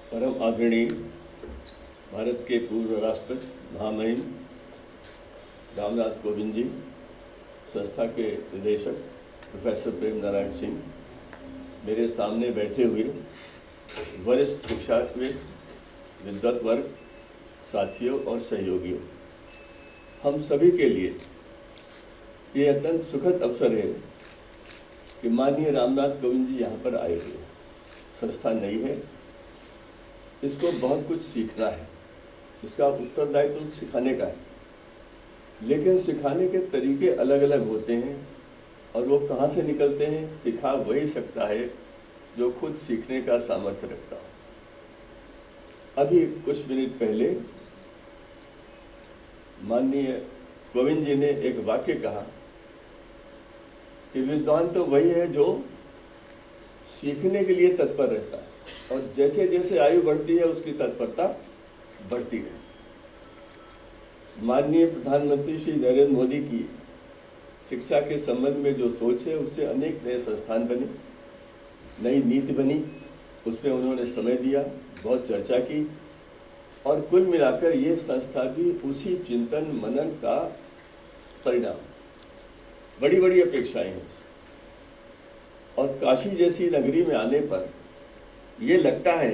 परम आदरणीय भारत के पूर्व राष्ट्रपति महामहिम रामनाथ कोविंद जी, संस्था के निदेशक प्रोफेसर प्रेम नारायण सिंह, मेरे सामने बैठे हुए वरिष्ठ शिक्षाविद, विद्वत वर्ग, साथियों और सहयोगियों, हम सभी के लिए ये अत्यंत सुखद अवसर है कि माननीय रामनाथ कोविंद जी यहाँ पर आए हुए। संस्था नई है, इसको बहुत कुछ सीखना है, इसका उत्तरदायित्व तो सिखाने का है, लेकिन सिखाने के तरीके अलग अलग होते हैं और वो कहाँ से निकलते हैं, सिखा वही सकता है जो खुद सीखने का सामर्थ्य रखता हो। अभी कुछ मिनट पहले माननीय कोविंद जी ने एक वाक्य कहा कि विद्वान तो वही है जो सीखने के लिए तत्पर रहता है और जैसे जैसे आयु बढ़ती है उसकी तत्परता बढ़ती है। माननीय प्रधानमंत्री श्री नरेंद्र मोदी की शिक्षा के संबंध में जो सोच है, उससे अनेक नए संस्थान बने, नई नीति बनी, उसमें उन्होंने समय दिया, बहुत चर्चा की और कुल मिलाकर ये संस्था भी उसी चिंतन मनन का परिणाम। बड़ी बड़ी अपेक्षाएं हैं और काशी जैसी नगरी में आने पर ये लगता है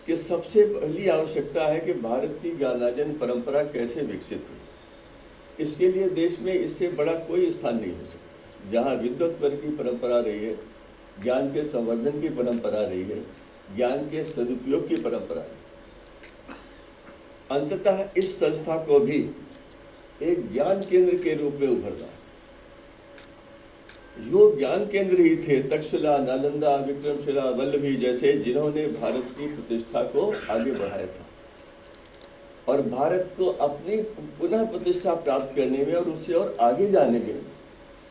कि सबसे पहली आवश्यकता है कि भारत की ज्ञानार्जन परंपरा कैसे विकसित हो। इसके लिए देश में इससे बड़ा कोई स्थान नहीं हो सकता। जहाँ विद्वत वर्ग की परंपरा रही है, ज्ञान के संवर्धन की परंपरा रही है, ज्ञान के सदुपयोग की परंपरा है, अंततः इस संस्था को भी एक ज्ञान केंद्र के रूप में उभरना है। जो ज्ञान केंद्र ही थे तक्षशिला, नालंदा, विक्रमशिला, वल्लभी जैसे, जिन्होंने भारत की प्रतिष्ठा को आगे बढ़ाया था और भारत को अपनी पुनः प्रतिष्ठा प्राप्त करने में और उससे और आगे जाने में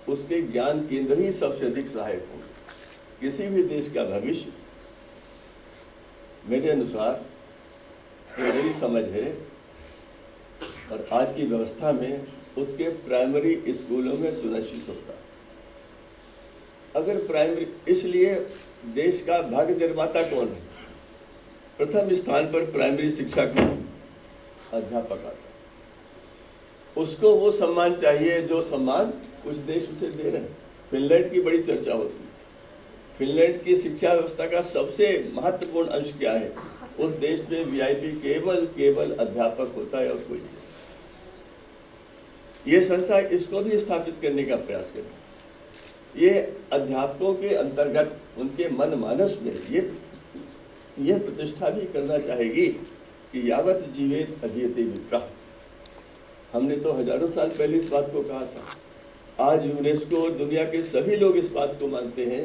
उसके ज्ञान केंद्र ही सबसे अधिक सहायक होंगे। किसी भी देश का भविष्य मेरे अनुसार, मेरी समझ है और आज की व्यवस्था में उसके प्राइमरी स्कूलों में सुनिश्चित होता है। अगर प्राइमरी, इसलिए देश का भाग्य निर्माता कौन है? प्रथम स्थान पर प्राइमरी शिक्षा का अध्यापक आता है। उसको वो सम्मान चाहिए जो सम्मान कुछ देश उसे दे रहे हैं। फिनलैंड की बड़ी चर्चा होती है। फिनलैंड की शिक्षा व्यवस्था का सबसे महत्वपूर्ण अंश क्या है? उस देश में वीआईपी केवल अध्यापक होता है और कोई नहीं। ये संस्था इसको भी स्थापित करने का प्रयास करती है। ये अध्यापकों के अंतर्गत उनके मन मानस में ये प्रतिष्ठा भी करना चाहेगी कि यावत जीवेत अधीयते विप्रः। हमने तो हजारों साल पहले इस बात को कहा था। आज यूनेस्को, दुनिया के सभी लोग इस बात को मानते हैं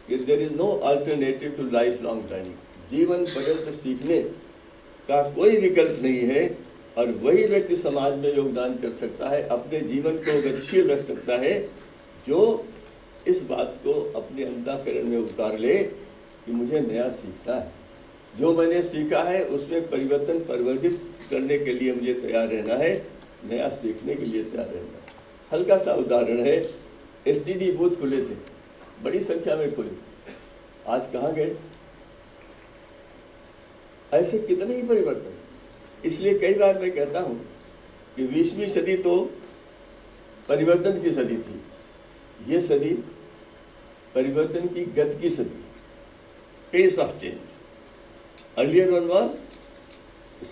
कि there is no alternative to lifelong learning. जीवन पर्यंत सीखने का कोई विकल्प नहीं है और वही व्यक्ति समाज में योगदान कर सकता है, अपने जीवन को गतिशील रख सकता है, जो इस बात को अपने अंतःकरण में उतार ले कि मुझे नया सीखना है, जो मैंने सीखा है उसमें परिवर्तन परिवर्तित करने के लिए मुझे तैयार रहना है, नया सीखने के लिए तैयार रहना है। हल्का सा उदाहरण है, एसटीडी बूथ खुले थे, बड़ी संख्या में खुले, आज कहाँ गए? ऐसे कितने ही परिवर्तन। इसलिए कई बार मैं कहता हूँ कि 20वीं सदी तो परिवर्तन की सदी थी, ये सदी परिवर्तन की गति की सदी, pace of change. Earlier one was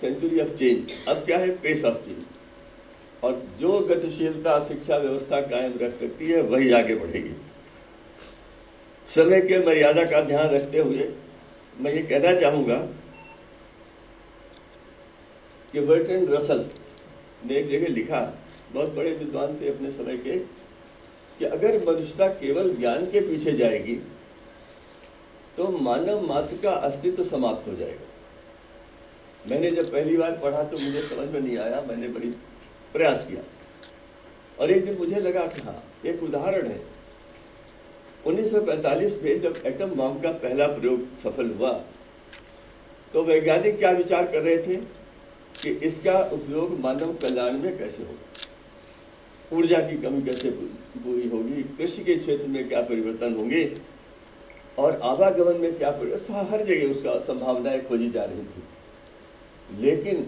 century of change, अब क्या है? Pace of change. और जो गतिशीलता शिक्षा व्यवस्था कायम रख सकती है वही आगे बढ़ेगी। समय के मर्यादा का ध्यान रखते हुए मैं ये कहना चाहूँगा कि बर्ट्रैंड रसल ने एक जगह लिखा, बहुत बड़े विद्वान थे अपने समय के, कि अगर मनुष्यता केवल ज्ञान के पीछे जाएगी तो मानव मात्र का अस्तित्व समाप्त हो जाएगा। मैंने जब पहली बार पढ़ा तो मुझे समझ में नहीं आया, मैंने बड़ी प्रयास किया और एक दिन मुझे लगा कि हाँ, एक उदाहरण है। 1945 में जब एटम बम का पहला प्रयोग सफल हुआ तो वैज्ञानिक क्या विचार कर रहे थे कि इसका उपयोग मानव कल्याण में कैसे होगा, ऊर्जा की कमी कैसे पूरी होगी, कृषि के क्षेत्र में क्या परिवर्तन होंगे। और आवागमन में क्या हर जगह उसका संभावनाएं खोजी जा रही थी। लेकिन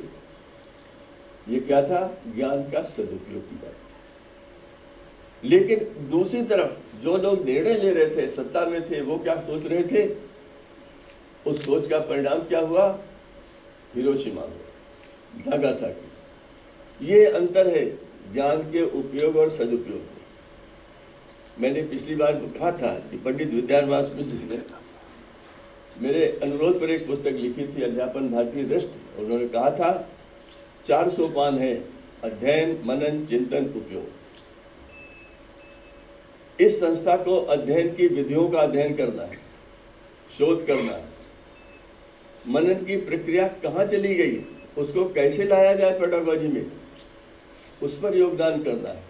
ये क्या था? ज्ञान का सदुपयोग की बात थी। लेकिन दूसरी तरफ जो लोग निर्णय ले रहे थे, सत्ता में थे, वो क्या सोच रहे थे? उस सोच का परिणाम क्या हुआ? हिरोशिमा हुआ, नागासाकी। ये अंतर है ज्ञान के उपयोग और सदुपयोग में। मैंने पिछली बार कहा था कि पंडित विद्यावास मिश्र जी ने मेरे अनुरोध पर एक पुस्तक लिखी थी, अध्यापन भारतीय दृष्टि। उन्होंने कहा था 4 सोपान है: अध्ययन, मनन, चिंतन, उपयोग। इस संस्था को अध्ययन की विधियों का अध्ययन करना है, शोध करना है। मनन की प्रक्रिया कहाँ चली गई, उसको कैसे लाया जाए पेडागोजी में, उस पर योगदान करना है।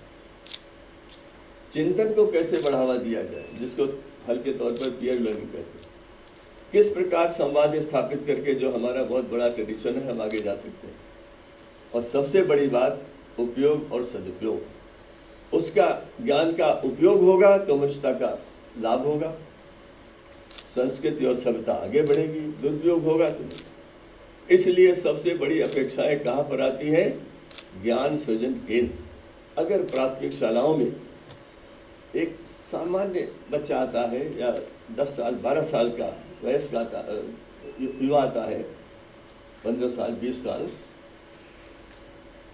चिंतन को कैसे बढ़ावा दिया जाए, जिसको हल्के तौर पर पीयर लर्निंग कहते हैं। किस प्रकार संवाद स्थापित करके, जो हमारा बहुत बड़ा ट्रेडिशन है, हम आगे जा सकते हैं। और सबसे बड़ी बात, उपयोग और सदुपयोग। उसका ज्ञान का उपयोग होगा तो मनुष्यता का लाभ होगा, संस्कृति और सभ्यता आगे बढ़ेगी। दुरुपयोग होगा तो नहीं। इसलिए सबसे बड़ी अपेक्षाएं कहाँ पर आती हैं? ज्ञान सृजन केंद्र। अगर प्राथमिक शालाओं में एक सामान्य बच्चा आता है, या 10 साल 12 साल का वयस्क आता, युवा आता है, 15 साल 20 साल,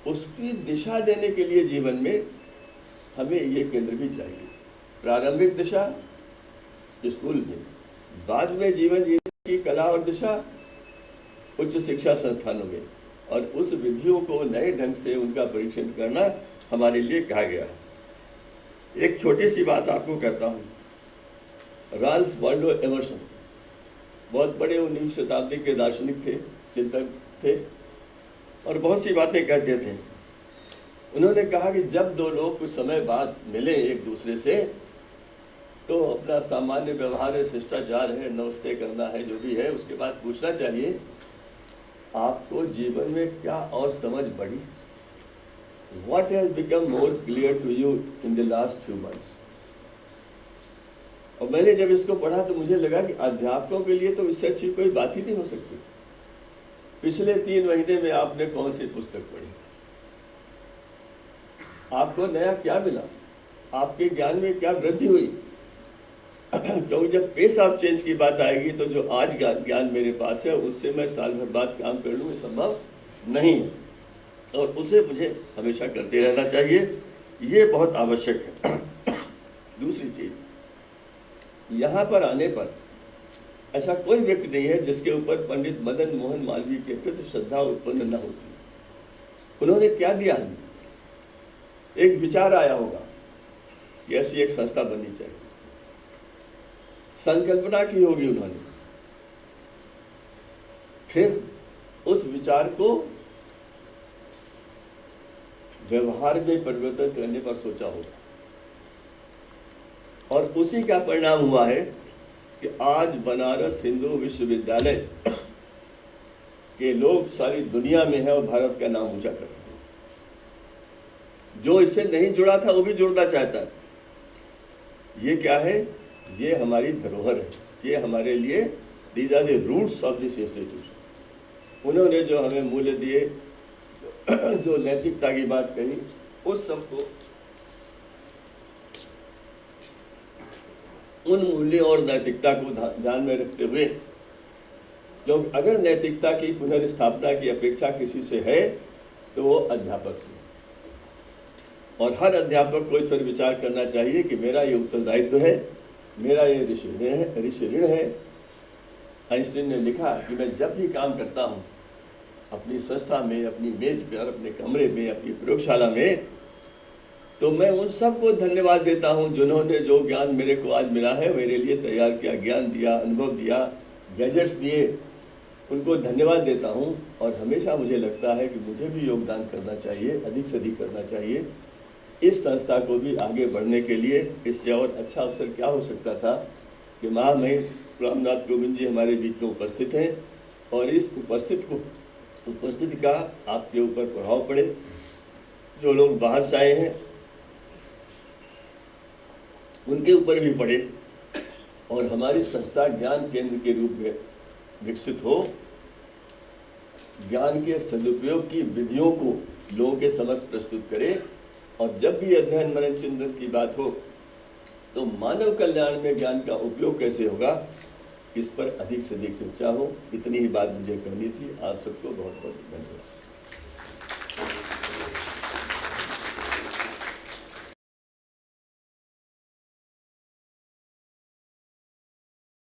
उसकी दिशा देने के लिए जीवन में हमें ये केंद्र भी चाहिए। प्रारंभिक दिशा स्कूल में, बाद में जीवन जीने की कला और दिशा उच्च शिक्षा संस्थानों में, और उस विधियों को नए ढंग से उनका परीक्षण करना हमारे लिए कहा गया है। एक छोटी सी बात आपको कहता हूँ। राल्फ वाल्डो एमर्सन बहुत बड़े 19वीं शताब्दी के दार्शनिक थे, चिंतक थे, और बहुत सी बातें कहते थे। उन्होंने कहा कि जब दो लोग कुछ समय बाद मिले एक दूसरे से, तो अपना सामान्य व्यवहार है, शिष्टाचार है, नमस्ते करना है, जो भी है, उसके बाद पूछना चाहिए आपको जीवन में क्या और समझ बढ़ी? What has become more clear to you in the last few months? और मैंने जब इसको पढ़ा तो मुझे लगा कि अध्यापकों के लिए तो इससे अच्छी कोई बात ही नहीं हो सकती। पिछले 3 महीने में आपने कौन सी पुस्तक पढ़ी? आपको नया क्या मिला? आपके ज्ञान में क्या वृद्धि हुई? क्योंकि जब पेस ऑफ चेंज की बात आएगी तो जो आज ज्ञान मेरे पास है, उससे मैं साल भर बाद काम कर लूँ, ये संभव नहीं है, और उसे मुझे हमेशा करते रहना चाहिए। ये बहुत आवश्यक है। दूसरी चीज, यहाँ पर आने पर ऐसा कोई व्यक्ति नहीं है जिसके ऊपर पंडित मदन मोहन मालवीय के प्रति श्रद्धा उत्पन्न न होती। उन्होंने क्या दिया हमें? एक विचार आया होगा कि ऐसी एक संस्था बननी चाहिए, संकल्पना की होगी उन्होंने, फिर उस विचार को व्यवहार में परिवर्तन करने पर सोचा होगा, और उसी का परिणाम हुआ है कि आज बनारस हिंदू विश्वविद्यालय के लोग सारी दुनिया में है और भारत का नाम ऊंचा कर रहे हैं। जो इससे नहीं जुड़ा था वो भी जुड़ना चाहता है। ये क्या है? ये हमारी धरोहर है, ये हमारे लिए, these are the roots of this institution. उन्होंने जो हमें मूल्य दिए, जो नैतिकता की बात कही, उस सबको, उन मूल्यों और नैतिकता को ध्यान में रखते हुए, क्योंकि अगर नैतिकता की पुनर्स्थापना की अपेक्षा किसी से है तो वो अध्यापक से, और हर अध्यापक को इस पर विचार करना चाहिए कि मेरा ये उत्तरदायित्व है, मेरा ये ऋषि ऋण है। आइंस्टीन ने लिखा कि मैं जब भी काम करता हूँ अपनी संस्था में, अपनी मेज पर, अपने कमरे में, अपनी प्रयोगशाला में, तो मैं उन सबको धन्यवाद देता हूँ जिन्होंने जो ज्ञान मेरे को आज मिला है मेरे लिए तैयार किया, ज्ञान दिया, अनुभव दिया, गैजेट्स दिए, उनको धन्यवाद देता हूँ। और हमेशा मुझे लगता है कि मुझे भी योगदान करना चाहिए, अधिक से अधिक करना चाहिए इस संस्था को भी आगे बढ़ने के लिए। इससे और अच्छा अवसर क्या हो सकता था कि महामहिम रामनाथ कोविंद जी हमारे बीच में उपस्थित हैं, और इस उपस्थिति का आपके ऊपर प्रभाव पड़े। जो लोग बाहर से आए हैं उनके ऊपर भी पड़े, और हमारी संस्था ज्ञान केंद्र के रूप में विकसित हो, ज्ञान के सदुपयोग की विधियों को लोगों के समक्ष प्रस्तुत करे, और जब भी अध्ययन मनन चिंतन की बात हो तो मानव कल्याण में ज्ञान का उपयोग कैसे होगा, इस पर अधिक से अधिक चर्चा हो। इतनी ही बात मुझे करनी थी। आप सबको बहुत बहुत धन्यवाद।